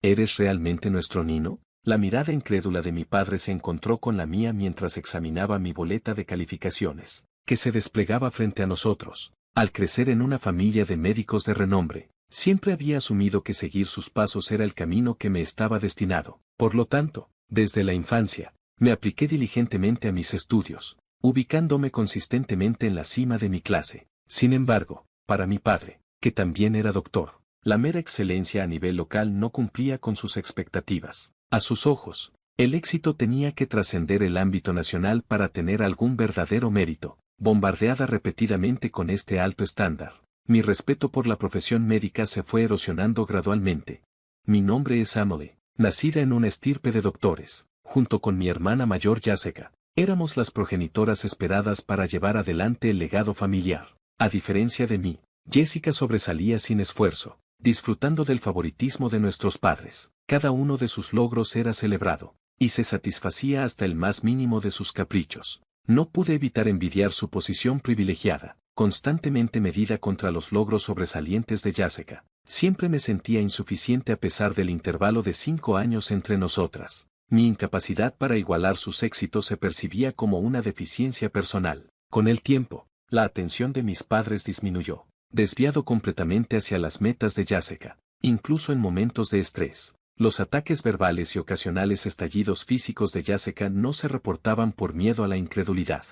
¿eres realmente nuestro Nino? La mirada incrédula de mi padre se encontró con la mía mientras examinaba mi boleta de calificaciones, que se desplegaba frente a nosotros. Al crecer en una familia de médicos de renombre, siempre había asumido que seguir sus pasos era el camino que me estaba destinado. Por lo tanto, desde la infancia, me apliqué diligentemente a mis estudios, ubicándome consistentemente en la cima de mi clase. Sin embargo, para mi padre, que también era doctor, la mera excelencia a nivel local no cumplía con sus expectativas. A sus ojos, el éxito tenía que trascender el ámbito nacional para tener algún verdadero mérito. Bombardeada repetidamente con este alto estándar, mi respeto por la profesión médica se fue erosionando gradualmente. Mi nombre es Amelie, nacida en una estirpe de doctores, junto con mi hermana mayor Jessica. Éramos las progenitoras esperadas para llevar adelante el legado familiar. A diferencia de mí, Jessica sobresalía sin esfuerzo, disfrutando del favoritismo de nuestros padres. Cada uno de sus logros era celebrado, y se satisfacía hasta el más mínimo de sus caprichos. No pude evitar envidiar su posición privilegiada, constantemente medida contra los logros sobresalientes de Jessica. Siempre me sentía insuficiente a pesar del intervalo de 5 años entre nosotras. Mi incapacidad para igualar sus éxitos se percibía como una deficiencia personal. Con el tiempo, la atención de mis padres disminuyó, desviado completamente hacia las metas de Jessica. Incluso en momentos de estrés, los ataques verbales y ocasionales estallidos físicos de Jessica no se reportaban por miedo a la incredulidad.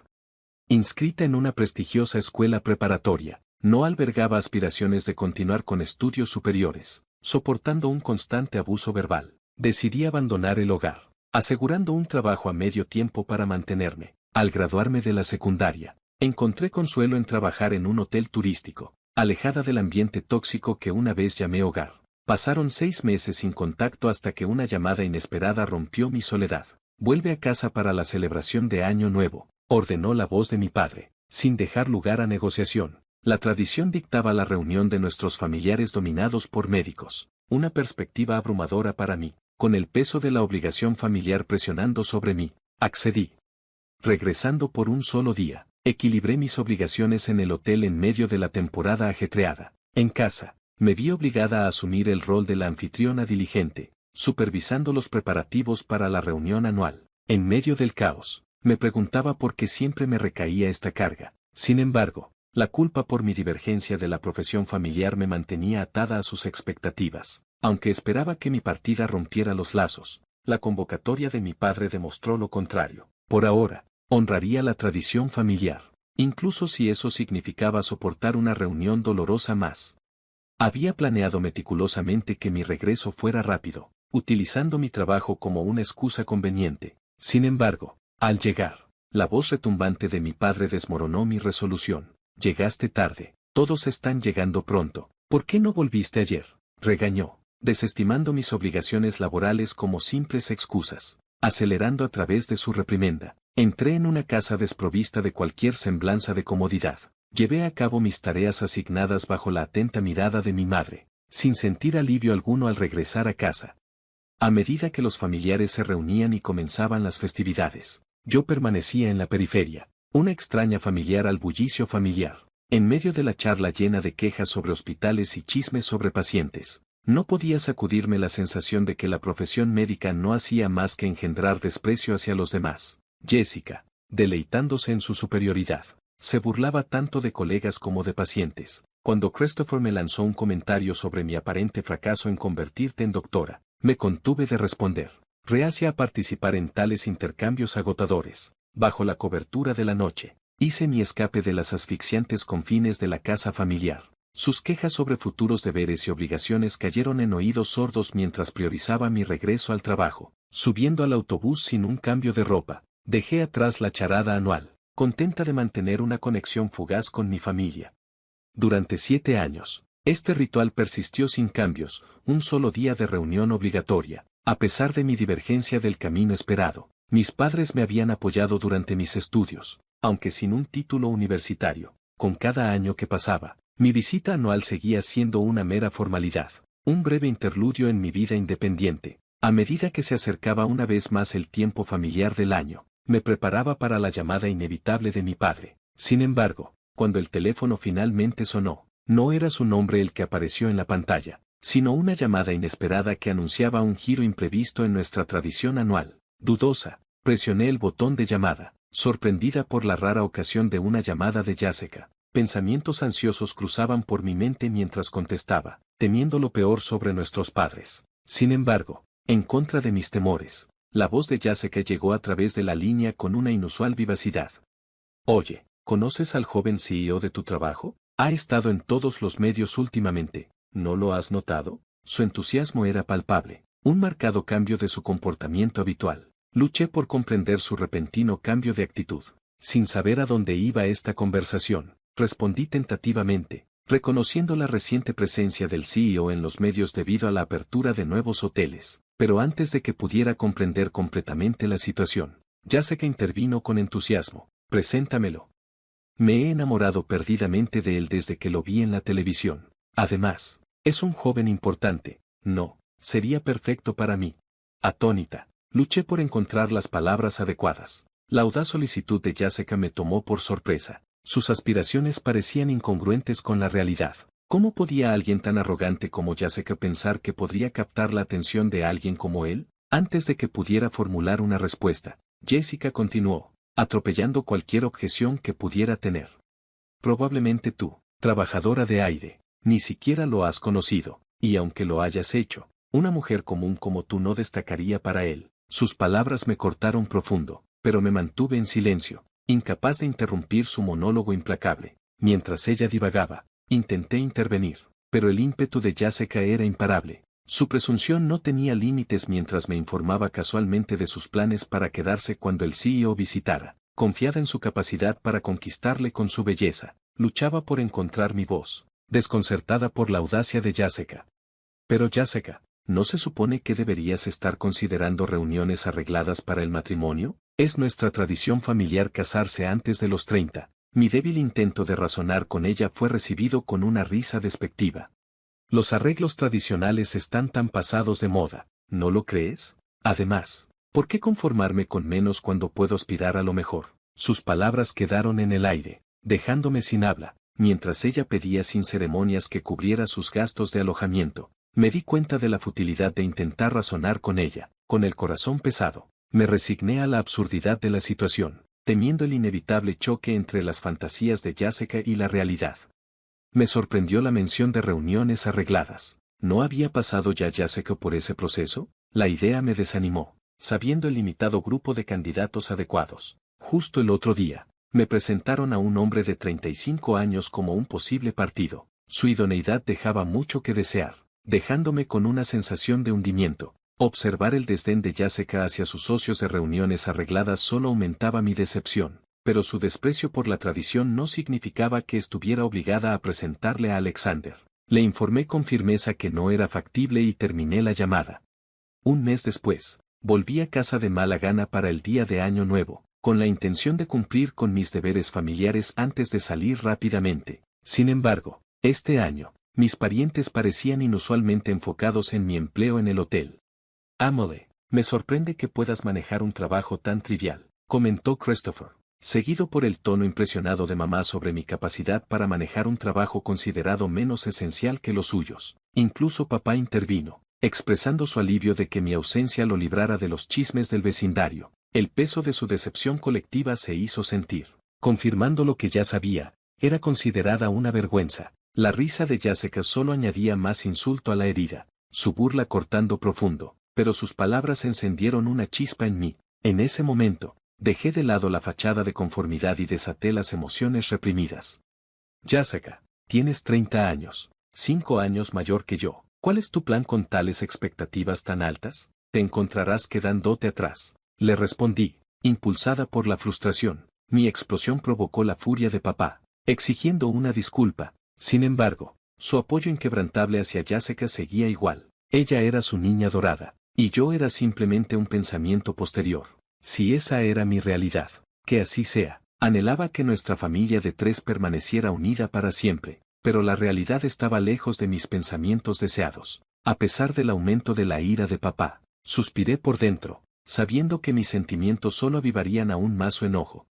Inscrita en una prestigiosa escuela preparatoria, no albergaba aspiraciones de continuar con estudios superiores, soportando un constante abuso verbal. Decidí abandonar el hogar, asegurando un trabajo a medio tiempo para mantenerme. Al graduarme de la secundaria, encontré consuelo en trabajar en un hotel turístico, alejada del ambiente tóxico que una vez llamé hogar. Pasaron 6 meses sin contacto hasta que una llamada inesperada rompió mi soledad. «Vuelve a casa para la celebración de Año Nuevo», ordenó la voz de mi padre, sin dejar lugar a negociación. La tradición dictaba la reunión de nuestros familiares dominados por médicos, una perspectiva abrumadora para mí, con el peso de la obligación familiar presionando sobre mí. Accedí. Regresando por un solo día, equilibré mis obligaciones en el hotel en medio de la temporada ajetreada. En casa, me vi obligada a asumir el rol de la anfitriona diligente, supervisando los preparativos para la reunión anual. En medio del caos, me preguntaba por qué siempre me recaía esta carga. Sin embargo, la culpa por mi divergencia de la profesión familiar me mantenía atada a sus expectativas. Aunque esperaba que mi partida rompiera los lazos, la convocatoria de mi padre demostró lo contrario. Por ahora, honraría la tradición familiar, incluso si eso significaba soportar una reunión dolorosa más. Había planeado meticulosamente que mi regreso fuera rápido, utilizando mi trabajo como una excusa conveniente. Sin embargo, al llegar, la voz retumbante de mi padre desmoronó mi resolución. «Llegaste tarde, todos están llegando pronto. ¿Por qué no volviste ayer?», regañó, desestimando mis obligaciones laborales como simples excusas. Acelerando a través de su reprimenda, entré en una casa desprovista de cualquier semblanza de comodidad. Llevé a cabo mis tareas asignadas bajo la atenta mirada de mi madre, sin sentir alivio alguno al regresar a casa. A medida que los familiares se reunían y comenzaban las festividades, yo permanecía en la periferia, una extraña familiar al bullicio familiar. En medio de la charla llena de quejas sobre hospitales y chismes sobre pacientes, no podía sacudirme la sensación de que la profesión médica no hacía más que engendrar desprecio hacia los demás. Jessica, deleitándose en su superioridad, se burlaba tanto de colegas como de pacientes. Cuando Christopher me lanzó un comentario sobre mi aparente fracaso en convertirte en doctora, me contuve de responder, reacia a participar en tales intercambios agotadores. Bajo la cobertura de la noche, hice mi escape de las asfixiantes confines de la casa familiar. Sus quejas sobre futuros deberes y obligaciones cayeron en oídos sordos mientras priorizaba mi regreso al trabajo. Subiendo al autobús sin un cambio de ropa, dejé atrás la charada anual, contenta de mantener una conexión fugaz con mi familia. Durante 7 años, este ritual persistió sin cambios, un solo día de reunión obligatoria. A pesar de mi divergencia del camino esperado, mis padres me habían apoyado durante mis estudios, aunque sin un título universitario. Con cada año que pasaba, mi visita anual seguía siendo una mera formalidad, un breve interludio en mi vida independiente. A medida que se acercaba una vez más el tiempo familiar del año, me preparaba para la llamada inevitable de mi padre. Sin embargo, cuando el teléfono finalmente sonó, no era su nombre el que apareció en la pantalla. sino una llamada inesperada que anunciaba un giro imprevisto en nuestra tradición anual. Dudosa, presioné el botón de llamada, sorprendida por la rara ocasión de una llamada de Jessica. Pensamientos ansiosos cruzaban por mi mente mientras contestaba, temiendo lo peor sobre nuestros padres. Sin embargo, en contra de mis temores, la voz de Jessica llegó a través de la línea con una inusual vivacidad. Oye, ¿conoces al joven CEO de tu trabajo? Ha estado en todos los medios últimamente, ¿no lo has notado? Su entusiasmo era palpable, un marcado cambio de su comportamiento habitual. Luché por comprender su repentino cambio de actitud. Sin saber a dónde iba esta conversación, respondí tentativamente, reconociendo la reciente presencia del CEO en los medios debido a la apertura de nuevos hoteles. Pero antes de que pudiera comprender completamente la situación, Jessica intervino con entusiasmo. Preséntamelo. Me he enamorado perdidamente de él desde que lo vi en la televisión. Además, es un joven importante. No, sería perfecto para mí. Atónita, luché por encontrar las palabras adecuadas. La audaz solicitud de Jessica me tomó por sorpresa. Sus aspiraciones parecían incongruentes con la realidad. ¿Cómo podía alguien tan arrogante como Jessica pensar que podría captar la atención de alguien como él? Antes de que pudiera formular una respuesta, Jessica continuó, atropellando cualquier objeción que pudiera tener. Probablemente tú, trabajadora de aire, ni siquiera lo has conocido, y aunque lo hayas hecho, una mujer común como tú no destacaría para él. Sus palabras me cortaron profundo, pero me mantuve en silencio, incapaz de interrumpir su monólogo implacable. Mientras ella divagaba, intenté intervenir, pero el ímpetu de Jessica era imparable. Su presunción no tenía límites mientras me informaba casualmente de sus planes para quedarse cuando el CEO visitara. Confiada en su capacidad para conquistarle con su belleza, luchaba por encontrar mi voz, desconcertada por la audacia de Jessica. Pero Jessica, ¿no se supone que deberías estar considerando reuniones arregladas para el matrimonio? Es nuestra tradición familiar casarse antes de los 30. Mi débil intento de razonar con ella fue recibido con una risa despectiva. Los arreglos tradicionales están tan pasados de moda, ¿no lo crees? Además, ¿por qué conformarme con menos cuando puedo aspirar a lo mejor? Sus palabras quedaron en el aire, dejándome sin habla, mientras ella pedía sin ceremonias que cubriera sus gastos de alojamiento. Me di cuenta de la futilidad de intentar razonar con ella. Con el corazón pesado, me resigné a la absurdidad de la situación, temiendo el inevitable choque entre las fantasías de Jessica y la realidad. Me sorprendió la mención de reuniones arregladas. ¿No había pasado ya Jessica por ese proceso? La idea me desanimó, sabiendo el limitado grupo de candidatos adecuados. Justo el otro día, me presentaron a un hombre de 35 años como un posible partido. Su idoneidad dejaba mucho que desear, dejándome con una sensación de hundimiento. Observar el desdén de Jessica hacia sus socios de reuniones arregladas solo aumentaba mi decepción. Pero su desprecio por la tradición no significaba que estuviera obligada a presentarle a Alexander. Le informé con firmeza que no era factible y terminé la llamada. Un mes después, volví a casa de mala gana para el día de Año Nuevo, con la intención de cumplir con mis deberes familiares antes de salir rápidamente. Sin embargo, este año, mis parientes parecían inusualmente enfocados en mi empleo en el hotel. Amole, me sorprende que puedas manejar un trabajo tan trivial, comentó Christopher, seguido por el tono impresionado de mamá sobre mi capacidad para manejar un trabajo considerado menos esencial que los suyos. Incluso papá intervino, expresando su alivio de que mi ausencia lo librara de los chismes del vecindario. El peso de su decepción colectiva se hizo sentir, confirmando lo que ya sabía, era considerada una vergüenza. La risa de Jessica solo añadía más insulto a la herida, su burla cortando profundo, pero sus palabras encendieron una chispa en mí. En ese momento, dejé de lado la fachada de conformidad y desaté las emociones reprimidas. Jessica, tienes 30 años, 5 años mayor que yo. ¿Cuál es tu plan con tales expectativas tan altas? Te encontrarás quedándote atrás. Le respondí, impulsada por la frustración. Mi explosión provocó la furia de papá, exigiendo una disculpa. Sin embargo, su apoyo inquebrantable hacia Jessica seguía igual. Ella era su niña dorada, y yo era simplemente un pensamiento posterior. Si esa era mi realidad, que así sea. Anhelaba que nuestra familia de 3 permaneciera unida para siempre, pero la realidad estaba lejos de mis pensamientos deseados. A pesar del aumento de la ira de papá, suspiré por dentro, sabiendo que mis sentimientos solo avivarían aún más su enojo.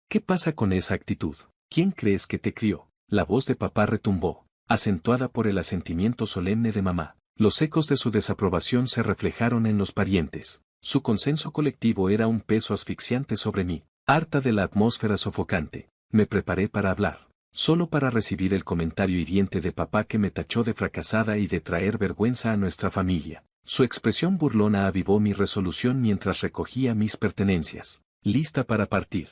¿Qué pasa con esa actitud? ¿Quién crees que te crió? La voz de papá retumbó, acentuada por el asentimiento solemne de mamá. Los ecos de su desaprobación se reflejaron en los parientes. Su consenso colectivo era un peso asfixiante sobre mí. Harta de la atmósfera sofocante, me preparé para hablar, solo para recibir el comentario hiriente de papá que me tachó de fracasada y de traer vergüenza a nuestra familia. Su expresión burlona avivó mi resolución mientras recogía mis pertenencias, lista para partir.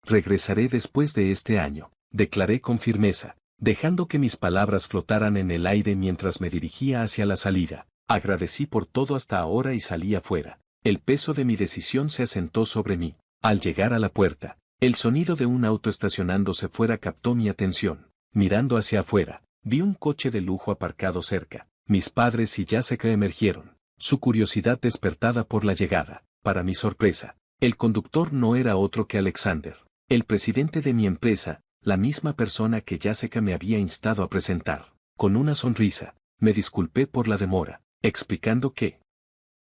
Regresaré después de este año, declaré con firmeza, dejando que mis palabras flotaran en el aire mientras me dirigía hacia la salida. Agradecí por todo hasta ahora y salí afuera. El peso de mi decisión se asentó sobre mí. Al llegar a la puerta, el sonido de un auto estacionándose fuera captó mi atención. Mirando hacia afuera, vi un coche de lujo aparcado cerca. Mis padres y Jessica emergieron, su curiosidad despertada por la llegada. Para mi sorpresa, el conductor no era otro que Alexander, el presidente de mi empresa, la misma persona que Jessica me había instado a presentar. Con una sonrisa, me disculpé por la demora, explicando que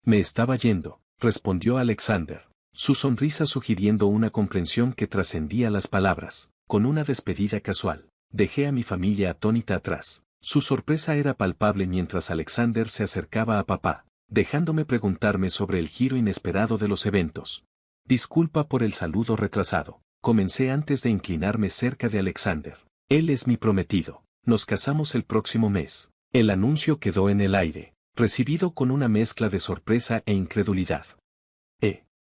me estaba yendo, respondió Alexander, su sonrisa sugiriendo una comprensión que trascendía las palabras. Con una despedida casual, dejé a mi familia atónita atrás. Su sorpresa era palpable mientras Alexander se acercaba a papá, dejándome preguntarme sobre el giro inesperado de los eventos. Disculpa por el saludo retrasado. Comencé antes de inclinarme cerca de Alexander. Él es mi prometido. Nos casamos el próximo mes. El anuncio quedó en el aire, recibido con una mezcla de sorpresa e incredulidad.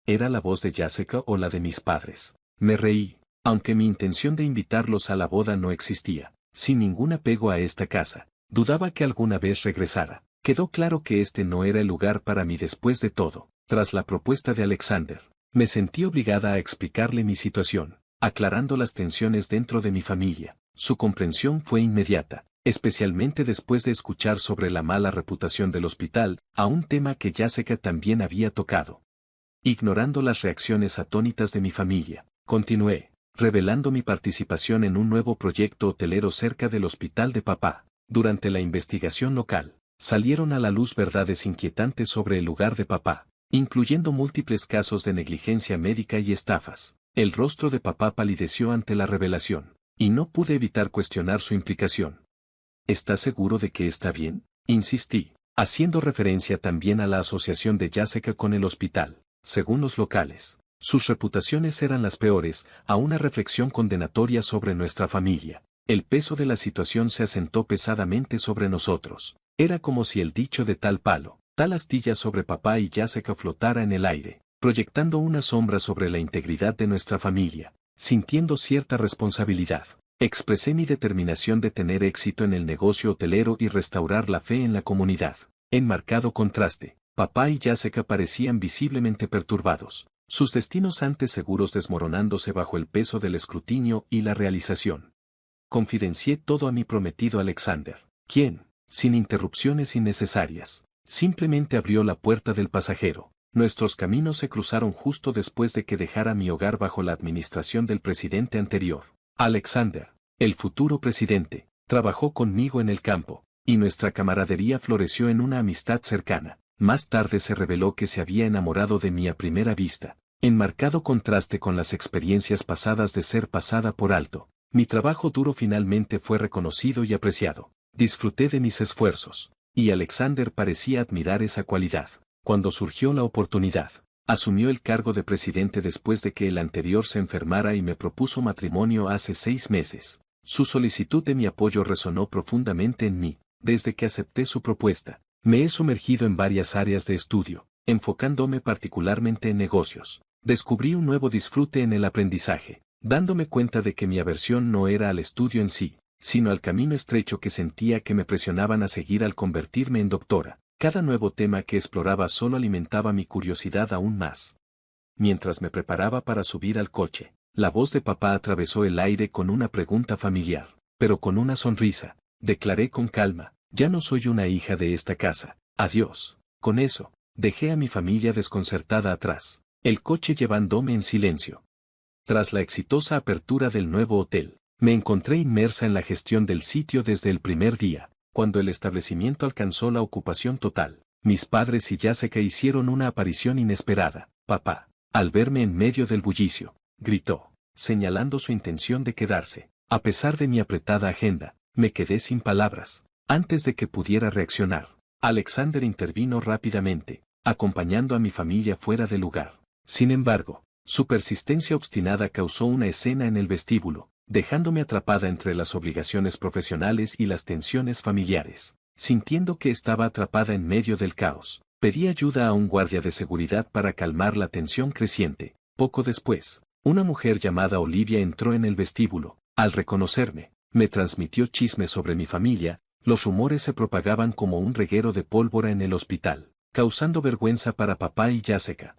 ¿Era la voz de Jessica o la de mis padres? Me reí, aunque mi intención de invitarlos a la boda no existía. Sin ningún apego a esta casa, dudaba que alguna vez regresara. Quedó claro que este no era el lugar para mí después de todo. Tras la propuesta de Alexander, me sentí obligada a explicarle mi situación, aclarando las tensiones dentro de mi familia. Su comprensión fue inmediata, especialmente después de escuchar sobre la mala reputación del hospital, a un tema que Jessica también había tocado. Ignorando las reacciones atónitas de mi familia, continué, revelando mi participación en un nuevo proyecto hotelero cerca del hospital de papá. Durante la investigación local, salieron a la luz verdades inquietantes sobre el lugar de papá, incluyendo múltiples casos de negligencia médica y estafas. El rostro de papá palideció ante la revelación, y no pude evitar cuestionar su implicación. ¿Estás seguro de que está bien?, insistí, haciendo referencia también a la asociación de Jessica con el hospital. Según los locales, sus reputaciones eran las peores, a una reflexión condenatoria sobre nuestra familia. El peso de la situación se asentó pesadamente sobre nosotros. Era como si el dicho de tal palo, tal astilla sobre papá y Jessica flotara en el aire, proyectando una sombra sobre la integridad de nuestra familia. Sintiendo cierta responsabilidad, expresé mi determinación de tener éxito en el negocio hotelero y restaurar la fe en la comunidad. En marcado contraste, papá y Jessica parecían visiblemente perturbados, sus destinos antes seguros desmoronándose bajo el peso del escrutinio y la realización. Confidencié todo a mi prometido Alexander, quien, sin interrupciones innecesarias, simplemente abrió la puerta del pasajero. Nuestros caminos se cruzaron justo después de que dejara mi hogar bajo la administración del presidente anterior. Alexander, el futuro presidente, trabajó conmigo en el campo, y nuestra camaradería floreció en una amistad cercana. Más tarde se reveló que se había enamorado de mí a primera vista, en marcado contraste con las experiencias pasadas de ser pasada por alto. Mi trabajo duro finalmente fue reconocido y apreciado. Disfruté de mis esfuerzos, y Alexander parecía admirar esa cualidad. Cuando surgió la oportunidad, asumió el cargo de presidente después de que el anterior se enfermara y me propuso matrimonio hace 6 meses. Su solicitud de mi apoyo resonó profundamente en mí. Desde que acepté su propuesta, me he sumergido en varias áreas de estudio, enfocándome particularmente en negocios. Descubrí un nuevo disfrute en el aprendizaje, dándome cuenta de que mi aversión no era al estudio en sí, sino al camino estrecho que sentía que me presionaban a seguir al convertirme en doctora. Cada nuevo tema que exploraba solo alimentaba mi curiosidad aún más. Mientras me preparaba para subir al coche, la voz de papá atravesó el aire con una pregunta familiar, pero con una sonrisa. Declaré con calma, ya no soy una hija de esta casa, adiós. Con eso, dejé a mi familia desconcertada atrás, el coche llevándome en silencio. Tras la exitosa apertura del nuevo hotel, me encontré inmersa en la gestión del sitio desde el primer día. Cuando el establecimiento alcanzó la ocupación total, mis padres y Jessica hicieron una aparición inesperada. Papá, al verme en medio del bullicio, gritó, señalando su intención de quedarse. A pesar de mi apretada agenda, me quedé sin palabras. Antes de que pudiera reaccionar, Alexander intervino rápidamente, acompañando a mi familia fuera del lugar. Sin embargo, su persistencia obstinada causó una escena en el vestíbulo, dejándome atrapada entre las obligaciones profesionales y las tensiones familiares. Sintiendo que estaba atrapada en medio del caos, pedí ayuda a un guardia de seguridad para calmar la tensión creciente. Poco después, una mujer llamada Olivia entró en el vestíbulo. Al reconocerme, me transmitió chismes sobre mi familia. Los rumores se propagaban como un reguero de pólvora en el hospital, causando vergüenza para papá y Jessica.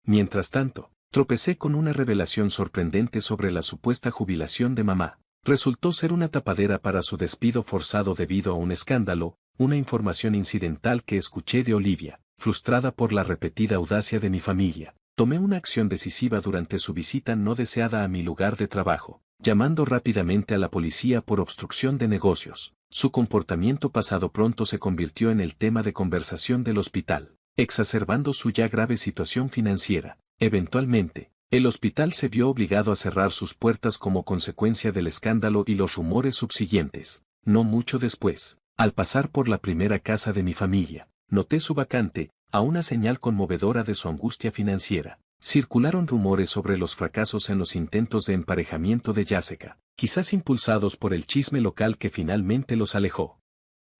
Mientras tanto, tropecé con una revelación sorprendente sobre la supuesta jubilación de mamá. Resultó ser una tapadera para su despido forzado debido a un escándalo, una información incidental que escuché de Olivia. Frustrada por la repetida audacia de mi familia, tomé una acción decisiva durante su visita no deseada a mi lugar de trabajo, llamando rápidamente a la policía por obstrucción de negocios. Su comportamiento pasado pronto se convirtió en el tema de conversación del hospital, exacerbando su ya grave situación financiera. Eventualmente, el hospital se vio obligado a cerrar sus puertas como consecuencia del escándalo y los rumores subsiguientes. No mucho después, al pasar por la primera casa de mi familia, noté su vacante, a una señal conmovedora de su angustia financiera. Circularon rumores sobre los fracasos en los intentos de emparejamiento de Jessica, quizás impulsados por el chisme local que finalmente los alejó.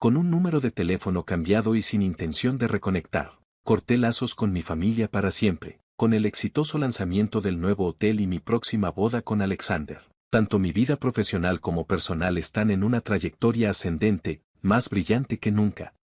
Con un número de teléfono cambiado y sin intención de reconectar, corté lazos con mi familia para siempre. Con el exitoso lanzamiento del nuevo hotel y mi próxima boda con Alexander, tanto mi vida profesional como personal están en una trayectoria ascendente, más brillante que nunca.